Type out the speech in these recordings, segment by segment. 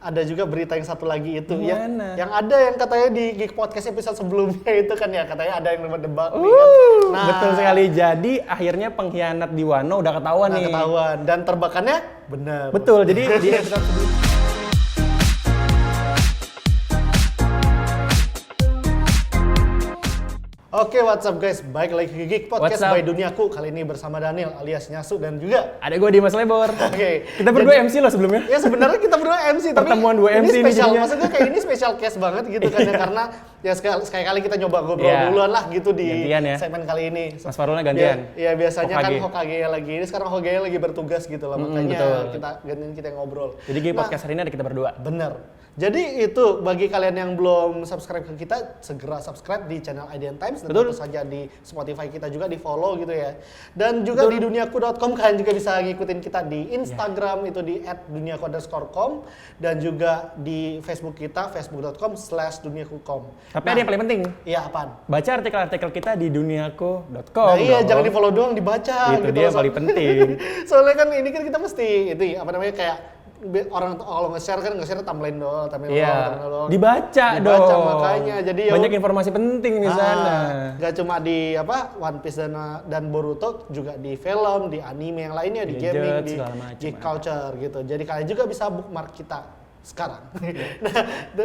ada juga berita yang satu lagi itu ya, Gimana? yang ada yang katanya di Geek Podcast episode sebelumnya itu kan ya, katanya ada yang nebak-nebak nih kan. Nah, Betul sekali. Jadi akhirnya pengkhianat di Wano udah ketahuan nah nih. ketahuan dan tebakannya benar. Betul. Jadi di episode sebelumnya Oke, what's up guys? Baik lagi ke Geek Podcast What's up? by Duniaku. Kali ini bersama Daniel alias Nyasu dan juga ada gue Dimas Lebor. Oke. Kita berdua MC loh sebelumnya. Ya sebenarnya kita berdua MC tapi Pertemuan dua MC ini ini spesial, jadinya. maksudnya kayak ini special case banget gitu kan ya, karena ya sekali-kali kita nyoba ngobrol Iya. duluan lah gitu di Gantian ya. segmen kali ini. Mas Farulnya gantian. Iya, biasanya Hokage. kan Hokage lagi ini, sekarang Hokage lagi bertugas gitu lah, makanya betul. kita gantian kita yang ngobrol. Jadi Geek Nah, Podcast hari ini ada kita berdua. bener. Jadi itu bagi kalian yang belum subscribe ke kita, segera subscribe di channel IDN Times dan Betul. tentu saja di Spotify kita juga di follow gitu ya. Dan juga di duniaku.com kalian juga bisa ngikutin kita di Instagram itu di @duniaku_com dan juga di Facebook kita facebook.com/duniaku.com. Tapi ada yang paling penting. Iya, apaan? Baca artikel-artikel kita di duniaku.com. Nah iya, dong. jangan di follow doang, dibaca Itu gitu dia loh. paling penting. Soalnya kan ini kan kita mesti itu apa namanya, kayak orang kalau nge-share kan nge-share timeline doang, Iya. doang. Dibaca dong. Dibaca makanya. Jadi ya banyak informasi penting di sana. Gak cuma di apa One Piece dan Boruto, juga di film, di anime yang lainnya, di Gadget, gaming, di segala macam geek ada. culture gitu. Jadi kalian juga bisa bookmark kita sekarang. Nah,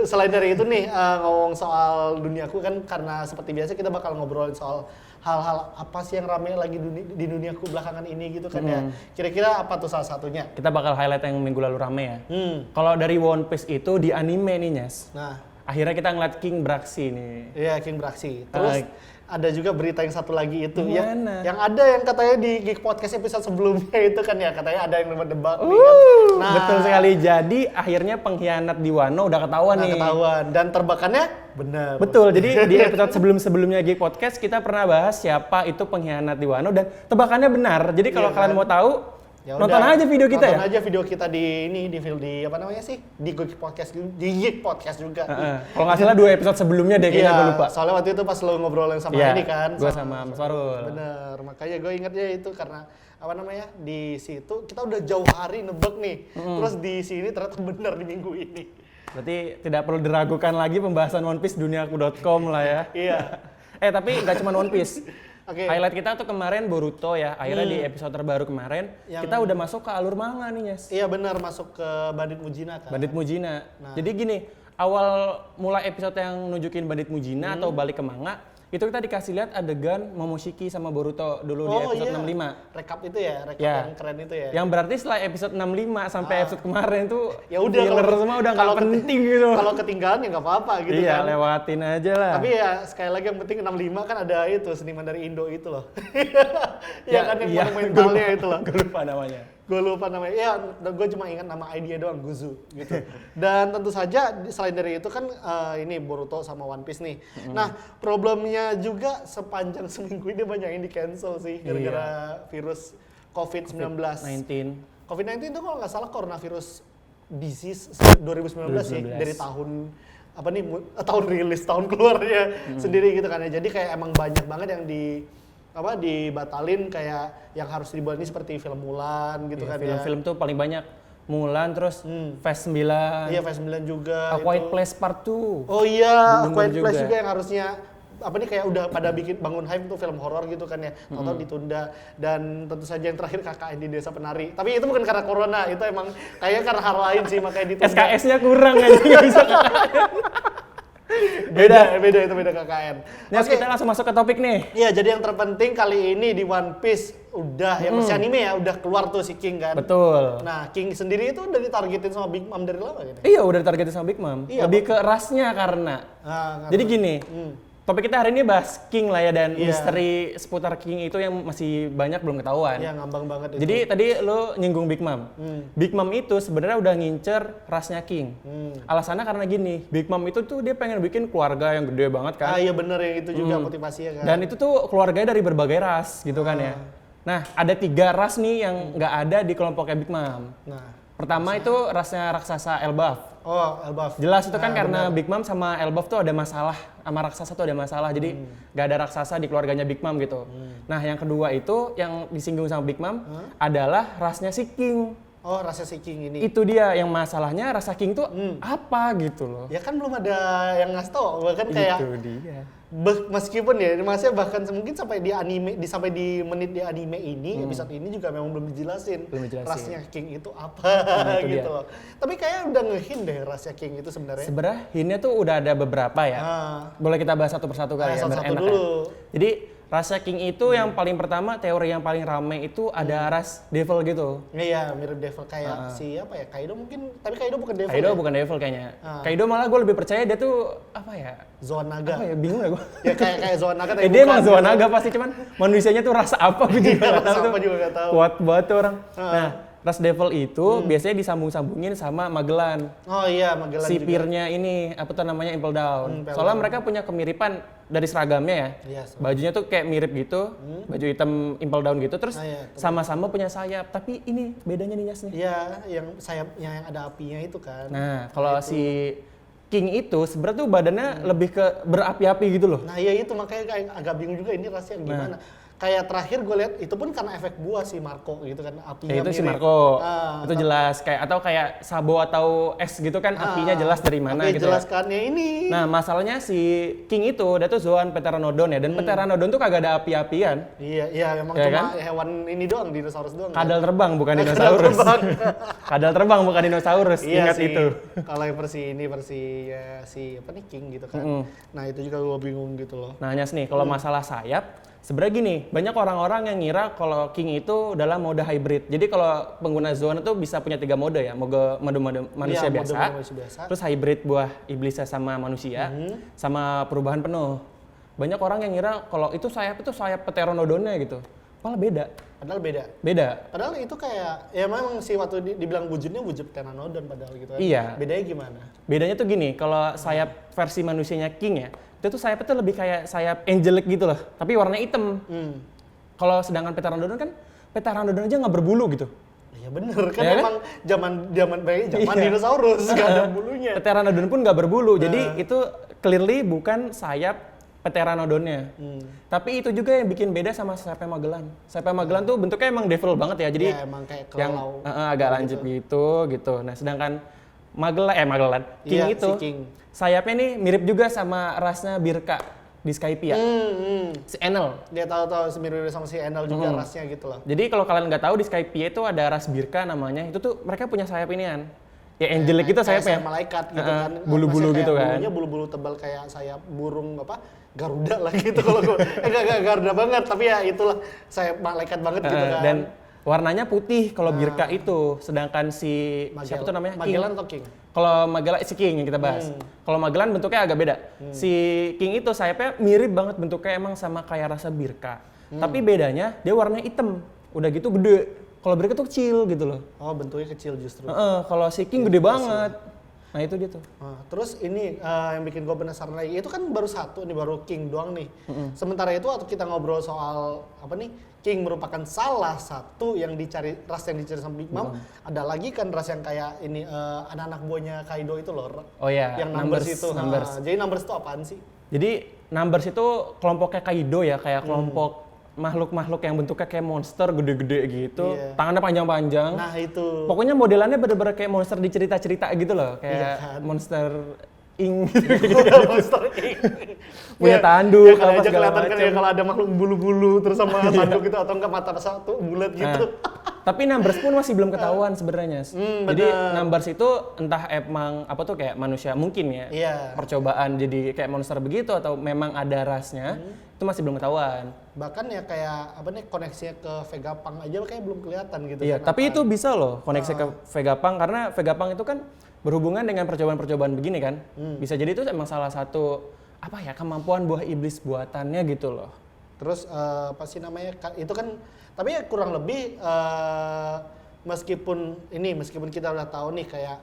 selain dari itu nih, ngomong soal duniaku kan, karena seperti biasa kita bakal ngobrolin soal hal-hal apa sih yang rame lagi di duniaku belakangan ini gitu kan ya. Kira-kira apa tuh salah satunya? Kita bakal highlight yang minggu lalu rame ya. Hmm. Kalau dari One Piece itu di anime nih, Nyes. Nah, Akhirnya kita ngeliat King beraksi nih. iya, King beraksi. Terus ada juga berita yang satu lagi itu ya, Gimana? yang ada yang katanya di Geek Podcast episode sebelumnya itu kan ya, katanya ada yang nebak-nebak nih kan. Nah, Betul sekali. Jadi akhirnya pengkhianat di Wano udah ketahuan nah, nih. ketahuan dan terbakannya benar. Betul. Jadi di episode sebelum-sebelumnya Geek Podcast kita pernah bahas siapa itu pengkhianat di Wano dan tebakannya benar. Jadi kalau Iya kalian kan? mau tahu, Ya nonton udah, aja video kita nonton ya. aja video kita di ini di apa namanya sih, di Geek Podcast, di Geek Podcast juga. Kalau nggak salah 2 episode sebelumnya deh kayaknya gue lupa. Soalnya waktu itu pas lo ngobrolin sama Iya, ini kan, gua sama Mas Farul. Bener, makanya gue ingetnya itu karena apa namanya, di situ kita udah jauh hari nebak nih, terus di sini ternyata bener di minggu ini. Berarti tidak perlu diragukan lagi pembahasan One Piece duniaku.com lah ya. Iya. Tapi nggak cuma One Piece. Oke. Highlight kita tuh kemarin Boruto ya. Akhirnya di episode terbaru kemarin kita udah masuk ke alur manga nih, Nyes. Iya benar, masuk ke Bandit Mujina kan. Bandit Mujina. Jadi gini, awal mulai episode yang nunjukin Bandit Mujina atau balik ke manga, itu kita dikasih lihat adegan Momoshiki sama Boruto dulu di episode 65. Rekap itu ya, rekap Ya. yang keren itu ya. Yang berarti setelah episode 65 sampai episode kemarin tuh Ya udah, filler kalau- semua udah kalau nggak penting gitu. Kalau ketinggalan ya nggak apa-apa gitu Iya, kan. lewatin aja lah. Tapi ya sekali lagi yang penting 65 kan ada itu seniman dari Indo itu loh. Iya kan yang monumentalnya itu loh. Gue lupa namanya. Gue lupa namanya. Ya, gue cuma ingat nama ID doang, Guzu gitu. Dan tentu saja selain dari itu kan ini Boruto sama One Piece nih. Nah, problemnya juga sepanjang seminggu ini banyak yang di cancel sih gara-gara virus COVID-19. COVID-19 itu kalau nggak salah coronavirus disease 2019 sih, dari tahun apa nih, tahun rilis, tahun keluarnya sendiri gitu kan ya. Jadi kayak emang banyak banget yang dibatalin, kayak yang harus dibuat ini seperti film Mulan gitu kan ya. Film-film tuh paling banyak Mulan, terus Phase 9, Iya, Phase 9 juga. A Quiet Place Part 2. Oh iya, A Bener Quiet Place juga. juga yang harusnya apa nih, kayak udah pada bikin bangun hype tuh film horor gitu kan ya. Tahu-tahu ditunda. Dan tentu saja yang terakhir KKN di Desa Penari. Tapi itu bukan karena corona, itu emang kayaknya karena hal lain sih makanya ditunda. SKS-nya kurang aja nggak bisa. beda itu beda KKN. Nah, kita langsung masuk ke topik nih. Iya, jadi yang terpenting kali ini di One Piece udah yang versi anime ya, udah keluar tuh si King kan. Betul. Nah, King sendiri itu udah ditargetin sama Big Mom dari lama gitu. Iya, udah ditargetin sama Big Mom. Iya, Lebih ke rasnya karena. Nah, Jadi gini, topik kita hari ini bahas King lah ya, dan Iya. misteri seputar King itu yang masih banyak belum ketahuan. iya ngambang banget itu. Jadi tadi lo nyinggung Big Mom. Big Mom itu sebenarnya udah ngincer rasnya King. Alasannya karena gini, Big Mom itu tuh dia pengen bikin keluarga yang gede banget kan. iya bener yang itu juga motivasinya kan. Dan itu tuh keluarganya dari berbagai ras gitu kan ya. Nah, ada 3 ras nih yang nggak ada di kelompoknya Big Mom. Nah, Pertama itu rasnya raksasa Elbaf. oh Elbaf. Jelas itu kan karena Big Mom sama Elbaf tuh ada masalah, sama raksasa tuh ada masalah, jadi nggak ada raksasa di keluarganya Big Mom gitu. Nah, yang kedua itu yang disinggung sama Big Mom adalah rasnya si King. Oh, rasa si King ini. Itu dia yang masalahnya, rasa King tuh apa gitu loh. Ya kan belum ada yang ngasih tau, bahkan kayak Itu dia. meskipun ya, maksudnya bahkan mungkin sampai di anime, sampai di menit di anime ini, episode ini juga memang belum dijelasin. Rasnya King itu apa itu gitu dia. loh. Tapi kayaknya udah nge-hint deh rasnya King itu sebenarnya. Sebenarnya hintnya tuh udah ada beberapa ya. Boleh kita bahas satu persatu kali ya, biar satu-satu enak dulu. ya. Jadi rasa King itu yang paling pertama, teori yang paling rame itu ada ras devil gitu. Iya, mirip devil kayak si apa ya, Kaido mungkin, tapi Kaido bukan devil. Kaido ya? bukan devil kayaknya. Kaido malah gue lebih percaya dia tuh apa ya? Zoan naga. Apa ya, bingung ya gue. Ya kayak Zoan naga tapi Dia bukan emang Zoan gitu. naga pasti, cuman manusianya tuh rasa apa gue juga nggak Rasa tahu. apa juga nggak tahu. Kuat banget tuh orang. Nah, ras devil itu biasanya disambung-sambungin sama Magellan. Oh iya, Magellan juga. Sipirnya ini apa tuh namanya Impel Down. Impel Soalnya Down. mereka punya kemiripan dari seragamnya ya. Iya, Bajunya tuh kayak mirip gitu, baju hitam Impel Down gitu, terus iya, sama-sama punya sayap. Tapi ini bedanya nih Yas nih. Iya, yang sayapnya yang ada apinya itu kan. Nah, kalau si King itu sebenarnya tuh badannya lebih ke berapi-api gitu loh. Nah iya itu makanya kayak agak bingung juga ini rasanya gimana. Kayak terakhir gue lihat itu pun karena efek buah si Marco gitu kan, apinya Ya itu si mirip. Marco. Itu tapi- jelas kayak atau kayak Sabo atau es gitu kan apinya jelas dari mana tapi gitu. jelas Ya. kan ya ini. Nah, masalahnya si King itu dia tuh Zoan Pteranodon ya, dan Pteranodon tuh kagak ada api-apian. Iya memang Ya cuma hewan ini doang, dinosaurus doang. kan? Kadal terbang bukan Kadal dinosaurus. terbang. Kadal terbang bukan dinosaurus. Iya Ingat sih. itu. Kalau yang versi ini versi ya, si apa nih King gitu kan. Nah itu juga gue bingung gitu loh. Nah, Nyas nih, kalau masalah sayap, sebenarnya gini, banyak orang-orang yang ngira kalau King itu adalah mode hybrid. Jadi kalau pengguna Zoan itu bisa punya 3 mode ya, mode manusia Iya, biasa, mode manusia biasa. terus hybrid buah iblisnya sama manusia, sama perubahan penuh. Banyak orang yang ngira kalau itu sayap Pteranodonnya gitu. Malah beda. Padahal beda. Beda. Padahal itu kayak ya memang sih waktu dibilang wujudnya wujud Pteranodon padahal gitu kan. Iya. Bedanya gimana? Bedanya tuh gini, kalau sayap versi manusianya King ya, itu tuh sayapnya tuh lebih kayak sayap angelic gitu loh, tapi warna hitam. Kalau sedangkan Pteranodon kan, Pteranodon aja nggak berbulu gitu. Iya bener kan, Ya kan? emang zaman Iya. dinosaurus nggak ada bulunya. Pteranodon pun nggak berbulu, jadi itu clearly bukan sayap Pteranodonnya. Tapi itu juga yang bikin beda sama sayapnya Magellan. Sayapnya Magellan tuh bentuknya emang devil banget ya, jadi Ya, emang kayak yang kelelawar agak lancip gitu. Nah, sedangkan Magellan King Iya, itu si King. sayapnya nih mirip juga sama rasnya Birka di Skypiea. Si Enel. Dia tahu-tahu semirip sama si Enel juga rasnya gitu loh. Jadi kalau kalian nggak tahu di Skypiea itu ada ras Birka namanya. Itu tuh mereka punya sayap inian. Ya angelic gitu Kayak sayapnya. sayap malaikat gitu kan. Bulu-bulu Maksudnya gitu kayak kan. Bulunya bulu-bulu tebal kayak sayap burung apa? Garuda lah gitu kalau gue. Enggak Garuda banget, tapi ya itulah sayap malaikat banget gitu kan. Dan warnanya putih kalau Birka itu. Sedangkan si siapa tuh namanya? Magellan King. atau King? Kalau Magellan si King yang kita bahas. Kalau Magellan bentuknya agak beda. Si King itu sayapnya mirip banget bentuknya emang sama kayak rasa Birka. Tapi bedanya dia warnanya hitam. Udah gitu gede. Kalau Birka tuh kecil gitu loh. Oh bentuknya kecil justru. Kalau si King gede banget. Nah itu dia tuh. Nah, terus ini yang bikin gue penasaran lagi, itu kan baru satu nih, baru King doang nih. Sementara itu waktu kita ngobrol soal apa nih, King merupakan salah satu yang dicari, ras yang dicari sama Big Mom. Ada lagi kan ras yang kayak ini anak-anak buahnya Kaido itu loh. Oh iya, Yang numbers itu. Numbers. Jadi numbers itu apaan sih? Jadi Numbers itu kelompoknya Kaido ya, kayak kelompok makhluk-makhluk yang bentuknya kayak monster gede-gede gitu, Iya. tangannya panjang-panjang. Nah itu. Pokoknya modelannya bener-bener kayak monster di cerita-cerita gitu loh, kayak Iya kan? monster ing gitu. Monster King. Punya Ya, tanduk, ya, kali apa aja segala kelihatan kan macam. ya kalau ada makhluk bulu-bulu terus sama tanduk gitu atau enggak mata satu bulat gitu. Tapi Numbers pun masih belum ketahuan sebenarnya. Jadi bener. Numbers itu entah emang apa tuh kayak manusia mungkin ya. Iya. Percobaan jadi kayak monster begitu atau memang ada rasnya, itu masih belum ketahuan. Bahkan ya kayak apa nih koneksinya ke Vegapunk aja kayak belum kelihatan gitu Iya, kan. tapi itu bisa loh koneksi ke Vegapunk karena Vegapunk itu kan berhubungan dengan percobaan-percobaan begini kan. Bisa jadi itu emang salah satu apa ya kemampuan buah iblis buatannya gitu loh. Terus apa sih namanya? Itu kan tapi ya kurang lebih meskipun kita udah tahu nih kayak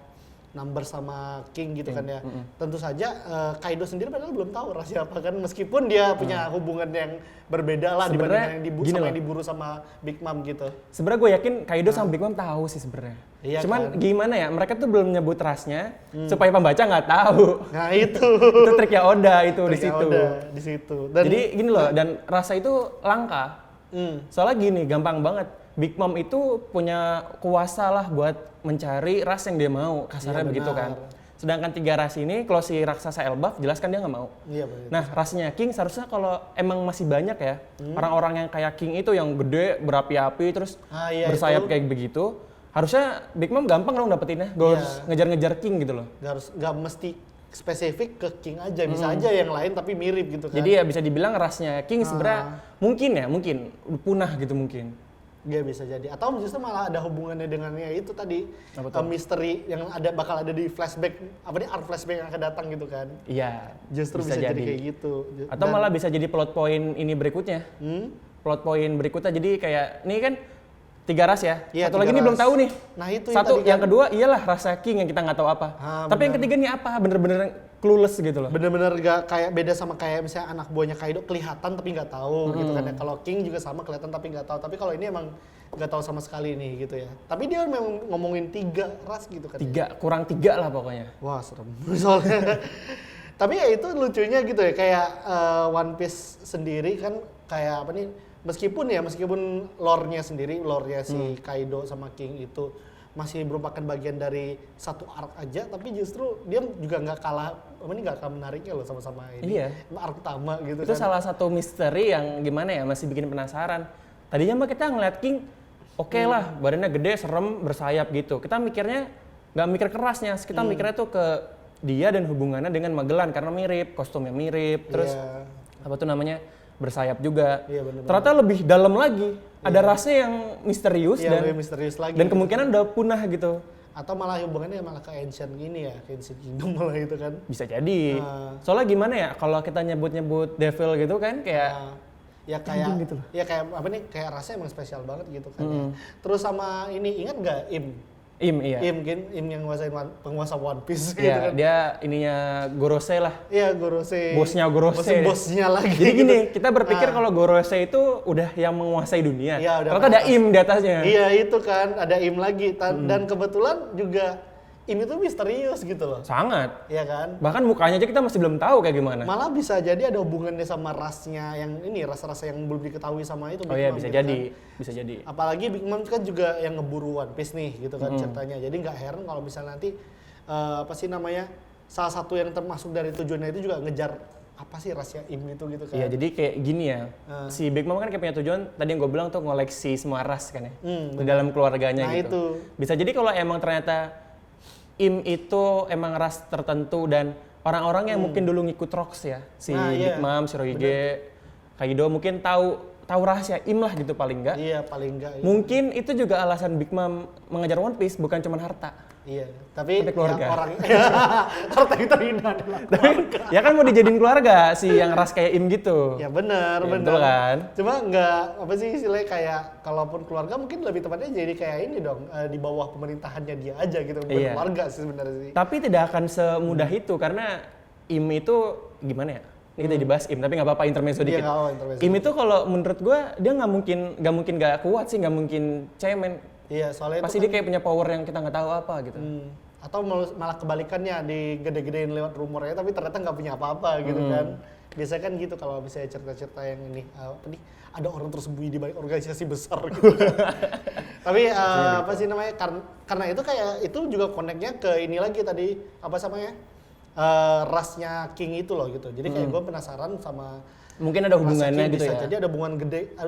Number sama King gitu kan ya. Tentu saja Kaido sendiri padahal belum tahu rahasia apa kan meskipun dia punya hubungan yang berbeda lah Sebenarnya dibanding yang gini loh. yang diburu sama Big Mom gitu. Sebenarnya gue yakin Kaido sama Big Mom tahu sih sebenarnya. Iya Cuman gimana ya, mereka tuh belum nyebut rasnya supaya pembaca nggak tahu. Nah itu. Itu triknya Oda itu di Triknya situ. Oda di situ. Dan Jadi gini loh, dan rasa itu langka. Soalnya gini, gampang banget. Big Mom itu punya kuasa lah buat mencari ras yang dia mau, kasarnya Iya, begitu benar. kan. Sedangkan 3 ras ini, kalau si raksasa Elbaf jelas kan dia nggak mau. Iya benar. Nah, rasnya King seharusnya kalau emang masih banyak ya, orang-orang yang kayak King itu yang gede, berapi-api, terus Iya, bersayap itu kayak begitu, harusnya Big Mom gampang dong dapetinnya. Gue Iya. harus ngejar-ngejar King gitu loh. nggak mesti spesifik ke King aja, bisa aja yang lain tapi mirip gitu kan. Jadi ya bisa dibilang rasnya King sebenarnya mungkin punah gitu mungkin. Dia bisa jadi, atau justru malah ada hubungannya dengannya itu tadi Apa tuh? misteri yang bakal ada di flashback, art flashback yang akan datang gitu kan. Iya. Justru bisa jadi kayak gitu. Atau malah bisa jadi plot point ini berikutnya. Plot point berikutnya jadi kayak ini kan 3 ras ya. Iya, Satu lagi 3 ini belum ras. tahu nih. Nah, itu Satu tadi yang kan kedua iyalah rasa King yang kita nggak tahu apa. Tapi yang ketiga nih apa? Bener-bener clueless gitu loh. bener-bener gak kayak beda sama kayak misalnya anak buahnya Kaido kelihatan tapi nggak tahu gitu kan ya. Kalau King juga sama kelihatan tapi nggak tahu. Tapi kalau ini emang nggak tahu sama sekali nih gitu ya. Tapi dia memang ngomongin 3 ras gitu kan. 3 kurang 3 lah pokoknya. Wah serem soalnya. Tapi ya itu lucunya gitu ya, kayak One Piece sendiri kan kayak apa nih, meskipun lore-nya sendiri, lore-nya si Kaido sama King itu masih merupakan bagian dari satu arc aja, tapi justru dia juga nggak kalah menariknya loh sama-sama ini. Iya. Arc utama gitu Itu kan. salah satu misteri yang gimana ya masih bikin penasaran. Tadinya mah kita ngeliat King oke lah, badannya gede, serem, bersayap gitu. Kita mikirnya nggak mikir kerasnya, kita mikirnya tuh ke dia dan hubungannya dengan Magellan karena mirip, kostumnya mirip, terus Iya. apa tuh namanya bersayap juga. Iya, bener-bener. Ternyata lebih dalam lagi, ada rasnya yang misterius Iya, dan lebih misterius lagi. dan gitu. kemungkinan udah punah gitu. Atau malah hubungannya malah ke ancient gini ya, ke ancient kingdom malah gitu kan. Bisa jadi. Nah. Soalnya gimana ya kalau kita nyebut-nyebut devil gitu kan kayak Nah, ya kayak gitu loh. ya kayak apa nih, kayak rasanya emang spesial banget gitu kan ya. Terus sama ini, ingat nggak iya. Im yang penguasa One Piece gitu Iya, kan. dia ininya Gorosei lah. Iya, Gorosei. Bosnya Gorosei. Bosnya lagi. Jadi gitu. gini, kita berpikir kalau Gorosei itu udah yang menguasai dunia. Iya, udah Ternyata ada ke atas. Im di atasnya. Iya, itu kan ada Im lagi. Dan kebetulan juga Im itu misterius gitu loh. Sangat. Iya kan? Bahkan mukanya aja kita masih belum tahu kayak gimana. Malah bisa jadi ada hubungannya sama rasnya yang ini, rasa-rasa yang belum diketahui sama itu Oh Big iya, Mom bisa gitu jadi. kan. Bisa jadi. Apalagi Big Mom kan juga yang ngeburu One Piece nih gitu kan ceritanya. Jadi nggak heran kalau misalnya nanti apa sih namanya, salah satu yang termasuk dari tujuannya itu juga ngejar apa sih rasnya Im itu gitu kan. Iya, jadi kayak gini ya. Si Big Mom kan kayak punya tujuan, tadi yang gue bilang tuh ngoleksi semua ras kan ya. Di dalam keluarganya Nah, gitu. itu. Bisa jadi kalau emang ternyata Im itu emang ras tertentu dan orang-orang yang mungkin dulu ngikut Rocks ya. Si Nah, Big iya. Mom, Shirohige, Kaido mungkin tahu rahasia Im lah gitu paling enggak. Iya, paling enggak. Mungkin itu juga alasan Big Mom mengejar One Piece bukan cuma harta. Iya, tapi Sampai keluarga. yang orang harta yang terindah adalah keluarga. Ya kan mau dijadiin keluarga si yang ras kayak Im gitu. Ya benar, Ya, benar. betul kan? Cuma nggak apa sih istilahnya, kayak kalaupun keluarga mungkin lebih tepatnya jadi kayak ini dong, di bawah pemerintahannya dia aja gitu, bukan Iya. keluarga sih sebenarnya sih. Tapi tidak akan semudah itu karena Im itu gimana ya? Ini kita dibahas Im, tapi nggak apa-apa intermezzo Iya, dikit. nggak apa-apa, intermezzo. Im itu kalau menurut gua dia nggak mungkin nggak kuat sih, nggak mungkin cemen. Iya, soalnya Pasti itu dia kayak punya power yang kita nggak tahu apa gitu. atau malah kebalikannya, digede-gedein lewat rumornya tapi ternyata nggak punya apa-apa gitu kan. Biasanya kan gitu kalau misalnya cerita-cerita yang ini apa nih, ada orang tersembunyi di balik organisasi besar gitu kan. Tapi apa sih namanya, karena itu kayak itu juga connect-nya ke ini lagi tadi, apa namanya, rasnya King itu loh gitu. Jadi kayak gue penasaran sama Mungkin ada rasa hubungannya King, gitu bisa ya. jadi ada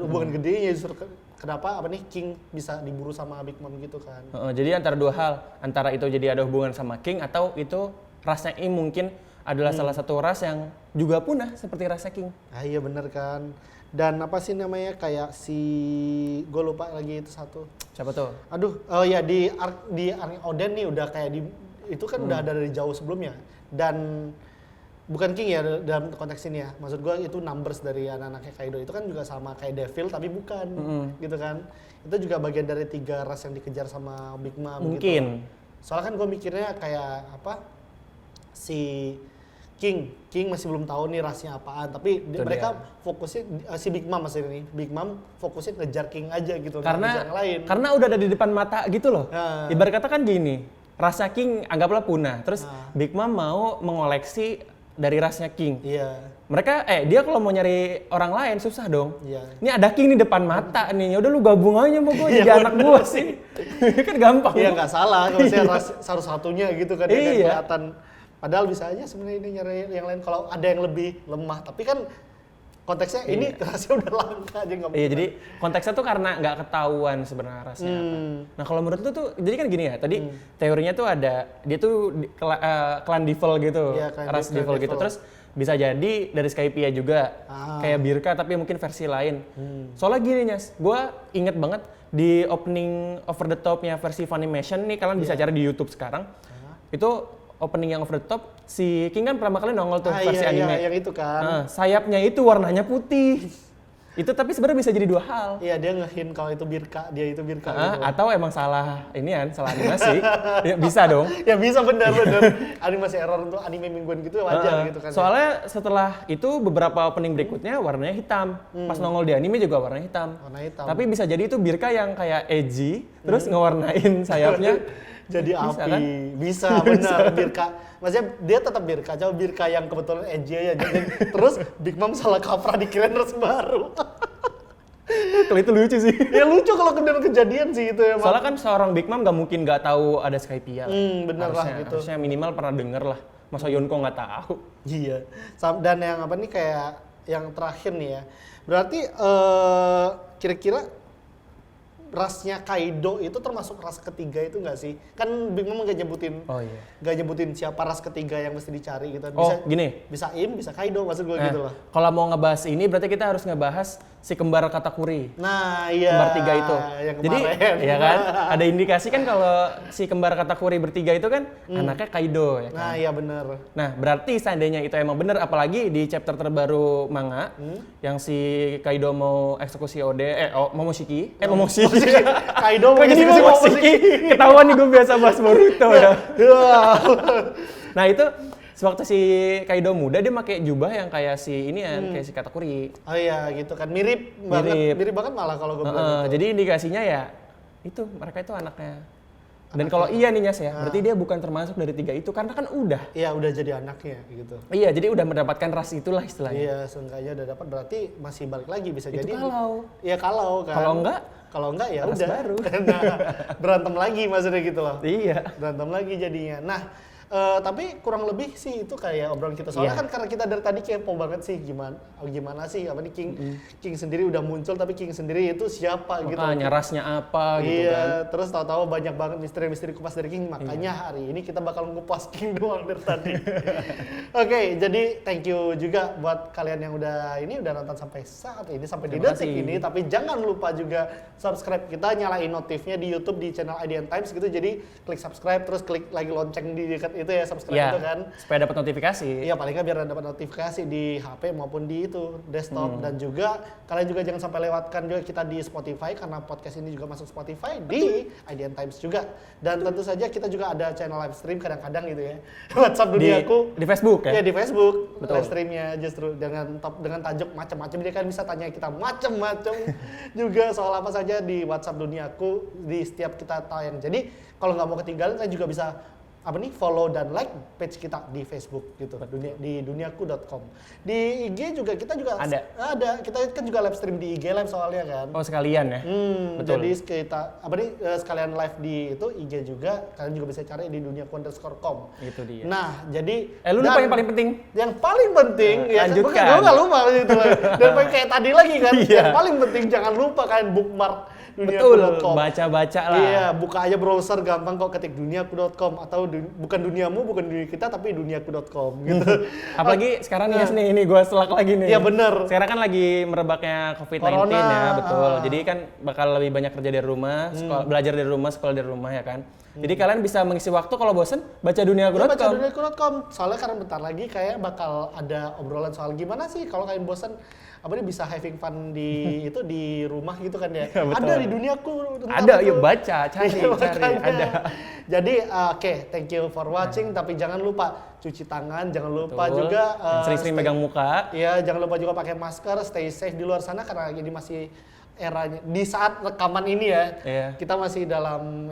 hubungan gedenya justru kenapa apa nih King bisa diburu sama Big Mom gitu kan. Jadi antara dua hal, antara itu jadi ada hubungan sama King atau itu rasnya Im mungkin adalah salah satu ras yang juga punah seperti rasnya King. Ah iya bener kan. Dan apa sih namanya, kayak si gue lupa lagi itu satu. Siapa tuh? Aduh, oh ya di arc Oden nih udah kayak itu kan udah ada dari jauh sebelumnya. Dan bukan King ya dalam konteks ini ya. Maksud gue itu numbers dari anak-anaknya Kaido itu kan juga sama kayak Devil tapi bukan gitu kan. Itu juga bagian dari 3 ras yang dikejar sama Big Mom Mungkin. gitu. Soalnya kan gue mikirnya kayak apa, si King masih belum tahu nih rasnya apaan, tapi mereka fokusnya si Big Mom masih ini. Big Mom fokusnya ngejar King aja gitu, nggak ngejar yang lain. Karena udah ada di depan mata gitu loh. Nah. Ibarat kata kan gini, rasa King anggaplah punah, terus Big Mom mau mengoleksi dari rasnya King. Iya. Dia kalau mau nyari orang lain susah dong. Iya. Ini ada King nih depan mata nih. Ya udah lu gabung aja sama gue Iya, jadi anak bener gue sih. Kan gampang. Iya nggak salah kalau saya satu-satunya gitu kan ya, Iya. kan kelihatan. Padahal bisa aja sebenarnya ini nyari yang lain kalau ada yang lebih lemah. Tapi kan konteksnya ini rasanya udah langka aja nggak. Iya, jadi konteksnya tuh karena nggak ketahuan sebenarnya rasnya apa. Nah kalau menurut lu tuh, jadi kan gini ya, tadi teorinya tuh ada, dia tuh clan devil gitu, Iya, clan ras devil. devil gitu. Terus bisa jadi dari Skypiea juga, Ah. kayak Birka tapi mungkin versi lain. Soalnya gini Nyas, gue inget banget di opening over the top-nya versi Funimation nih, kalian bisa cari di YouTube sekarang. Itu opening yang over the top, si King kan pertama kali nongol tuh versi iya, anime. yang itu kan. Nah, sayapnya itu warnanya putih. Itu tapi sebenarnya bisa jadi dua hal. Iya dia nge-hint kalau itu Birka, dia itu Birka gitu. Atau emang salah salah animasi. Ya, bisa dong. Ya bisa benar animasi error untuk anime mingguan gitu wajar gitu kan. Soalnya setelah itu beberapa opening berikutnya warnanya hitam. Pas nongol di anime juga warnanya hitam. Warna hitam. Tapi bisa jadi itu Birka yang kayak edgy, terus ngewarnain sayapnya. Jadi Bisa, api. kan? Bisa benar Birka. Maksudnya dia tetap Birka, cuma Birka yang kebetulan edgy aja. Terus Big Mom salah kaprah dikirain res baru. Kalau itu lucu sih. Ya lucu kalau kejadian sih itu emang. Soalnya kan seorang Big Mom gak mungkin gak tahu ada Skypiea. Bener lah Harusnya- gitu. Harusnya minimal pernah denger lah. Masa Yonko nggak tahu? Iya. Dan yang apa nih kayak yang terakhir nih ya. Berarti kira-kira rasnya Kaido itu termasuk ras ketiga itu nggak sih? Kan Big Mom nggak nyebutin, Oh iya. nggak nyebutin siapa ras ketiga yang mesti dicari gitu. Oh gini. Bisa Im, bisa Kaido, maksud gue Nah, gitu loh. kalau mau ngebahas ini berarti kita harus ngebahas si kembar Katakuri. Nah iya. Kembar tiga itu. Yang Jadi kemarin. ya kan ada indikasi kan kalau si kembar Katakuri bertiga itu kan anaknya Kaido ya kan. Nah iya bener. Nah, berarti seandainya itu emang bener, apalagi di chapter terbaru manga yang si Kaido mau eksekusi Ode, Momoshiki, Momoshiki. Kaido Kok jadi eksekusi Momoshiki? Ketahuan nih gue biasa bahas Boruto ya. Nah itu sewaktu si Kaido muda dia pakai jubah yang kayak si ini kan, kayak si Katakuri. Oh iya gitu kan, mirip banget, mirip banget malah kalau gue bilang gitu. Jadi indikasinya ya itu mereka itu anaknya. Dan kalau iya nih Nyas ya, berarti dia bukan termasuk dari tiga itu karena kan udah. Iya udah jadi anaknya gitu. Iya, jadi udah mendapatkan ras itulah istilahnya. Iya, seenggaknya udah dapat berarti masih balik lagi bisa Itu jadi. kalau. Iya kalau kan. Kalau enggak, ya ras udah. baru. Nah, berantem lagi maksudnya gitu loh. Iya. Berantem lagi jadinya. Nah, tapi kurang lebih sih itu kayak obrolan kita soalnya Iya. kan karena kita dari tadi kepo banget sih gimana sih apa nih King sendiri udah muncul tapi King sendiri itu siapa gitu. Makanya rasnya apa gitu Iya, kan. terus tahu-tahu banyak banget misteri-misteri kupas dari King. Makanya hari ini kita bakal ngupas King doang dari tadi. Oke, jadi thank you juga buat kalian yang udah nonton sampai saat ini, sampai di Terima detik kasih. ini. Tapi jangan lupa juga subscribe kita, nyalain notifnya di YouTube di channel IDN Times gitu. Jadi klik subscribe, terus klik lagi lonceng di dekat itu ya, subscribe Iya, itu kan. supaya dapat notifikasi. Iya paling nggak biar dapat notifikasi di HP maupun di itu desktop dan juga kalian juga jangan sampai lewatkan juga kita di Spotify karena podcast ini juga masuk Spotify di IDN Times juga dan tentu saja kita juga ada channel live stream kadang-kadang gitu ya WhatsApp Duniaku Di Facebook ya? ya di Facebook Betul. live streamnya justru dengan tajuk macam-macam dia kan bisa tanya kita macam-macam juga soal apa saja di WhatsApp Duniaku di setiap kita tayang jadi kalau nggak mau ketinggalan kalian juga bisa follow dan like page kita di Facebook gitu di duniaku.com. Di IG juga kita juga ada kita kan juga live stream di IG live soalnya kan. Oh sekalian ya? Betul. Jadi kita sekalian live di itu IG juga kalian juga bisa cari di duniaku_com. Itu dia. Nah, jadi Lu lupa yang paling penting? Yang paling penting lanjutkan. Gue nggak lupa gitu loh. Dan kayak tadi lagi kan. Iya. Yang paling penting jangan lupa kalian bookmark Betul, duniaku.com. baca-baca lah. Iya, buka aja browser gampang kok ketik duniaku.com atau bukan duniamu, bukan dunia kita tapi duniaku.com gitu. Apalagi sekarang nih ini gue selak lagi nih. Iya bener. Sekarang kan lagi merebaknya COVID-19 Corona. ya, betul. Jadi kan bakal lebih banyak kerja dari rumah, belajar dari rumah, sekolah dari rumah ya kan. Jadi kalian bisa mengisi waktu kalau bosen baca duniaku.com. Ya, baca duniaku.com. Soalnya karena bentar lagi kayak bakal ada obrolan soal gimana sih kalau kalian bosan bisa having fun di itu di rumah gitu kan ya. Ya, betul. Ada di duniaku. Ada, yuk baca, cari, Iya, cari, makanya. ada. Jadi oke, thank you for watching tapi jangan lupa cuci tangan, jangan lupa Betul. juga Sering-sering megang muka. Iya, jangan lupa juga pakai masker, stay safe di luar sana karena ini masih eranya di saat rekaman ini ya. Iya. Kita masih dalam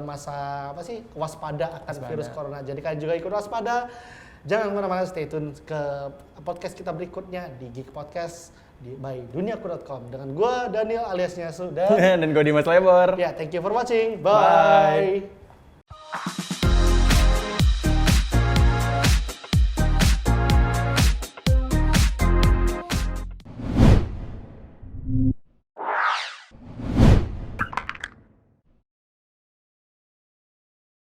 masa waspada akan virus corona. Jadi kalian juga ikut waspada Jangan kemana-mana, stay tune ke podcast kita berikutnya di Geek Podcast by duniaku.com dengan gue Daniel alias Nyasu dan Dan gue Dimas Lebor. ya, thank you for watching. Bye. Bye.